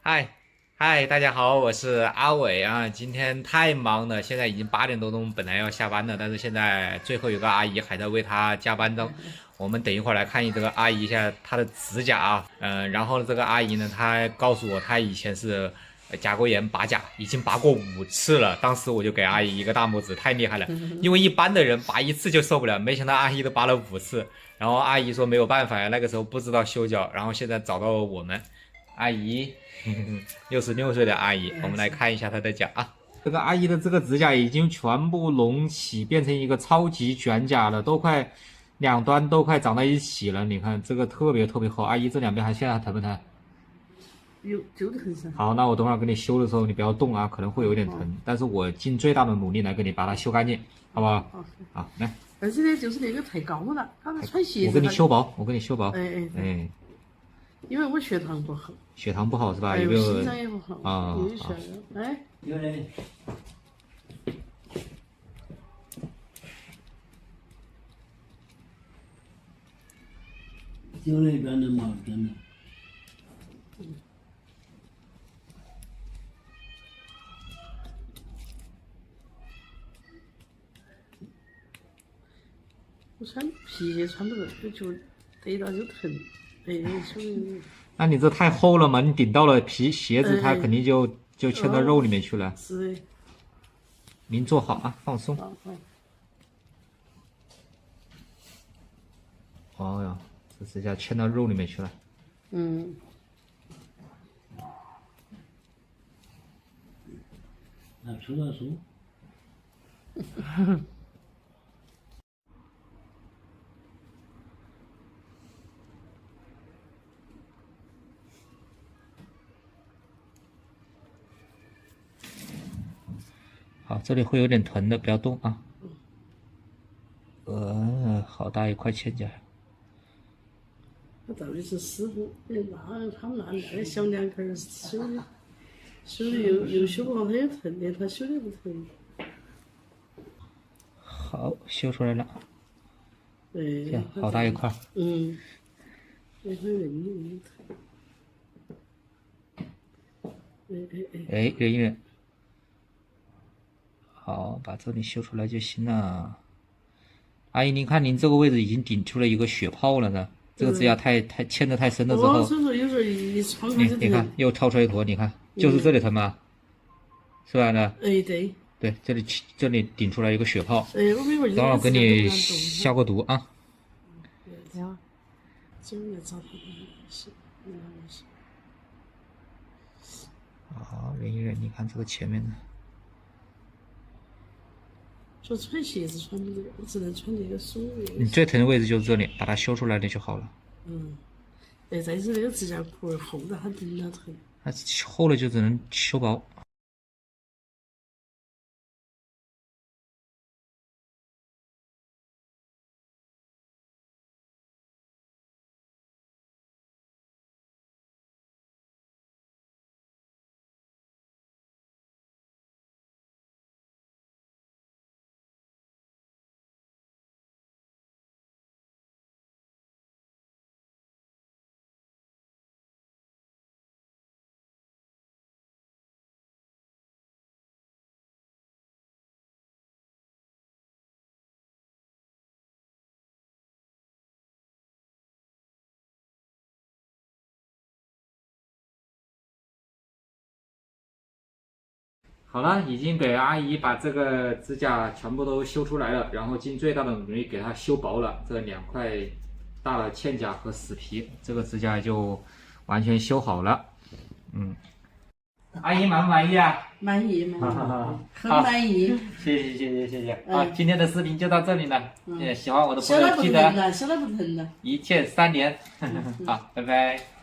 嗨，嗨，大家好，我是阿伟啊。今天太忙了，现在已经8点多钟，本来要下班了，但是现在最后有个阿姨还在为她加班中。我们等一会儿来看这个阿姨一下她的指甲啊，然后这个阿姨呢，她告诉我她以前是甲沟炎拔甲，已经拔过5次了。当时我就给阿姨一个大拇指，太厉害了，因为一般的人拔1次就受不了，没想到阿姨都拔了5次。然后阿姨说没有办法呀，那个时候不知道修脚，然后现在找到了我们。阿姨，66岁的阿姨，我们来看一下她的甲啊。这个阿姨的这个指甲已经全部隆起，变成一个超级卷甲了，都快两端都快长在一起了。你看这个特别特别厚。阿姨这两边现在疼不疼？有，就疼噻。好，那我等会儿给你修的时候你不要动啊，可能会有点疼，但是我尽最大的努力来给你把它修干净，好不好？好，来。而且呢，就是那个太高了，他们穿鞋子。我给你修薄，我给你修薄。哎，因为我血糖不好。血糖不好是吧？哎，有没有？心脏也不好啊。有血压。哎，有人。就那边的嘛，真的。我穿皮鞋穿不着，就脚逮到就疼。哎，所以。那你这太厚了嘛？你顶到了鞋子，它肯定就嵌到肉里面去了。是的。您坐好啊，放松。好。哦哟，这指甲嵌到肉里面去了。嗯。出了书。好，这里会有点疼的，不要动啊。好大一块嵌甲。他到底是师傅，他们那个小两口修的又修不好，他又疼的，他修的不疼。好，修出来了。哎，好大一块。那块人疼。哎，忍一忍。好，把这里修出来就行了。阿姨，您看您这个位置已经顶出了一个血泡了呢，这个指甲太嵌得太深了之后，所以说有时候一穿开就疼。你看又掏出来一坨，你看就是这里疼吗？是吧呢？哎，对。对，这里顶出来一个血泡。哎，我每会儿等会儿给你消个毒啊。对啊，这个找他是，好，忍一忍，你看这个前面的。说穿鞋子穿不了，我只能穿这个松的。你最疼的位置就是这里，把它修出来了就好了。再是那个指甲壳厚的很顶了疼。它厚了就只能修薄。好了，已经给阿姨把这个指甲全部都修出来了，然后尽最大的努力给它修薄了这2块大的嵌甲和死皮，这个指甲就完全修好了。阿姨满不满意啊？满意，很满意。谢谢。好，今天的视频就到这里了。喜欢我的朋友记得修了不疼了。1键3连。好，拜拜。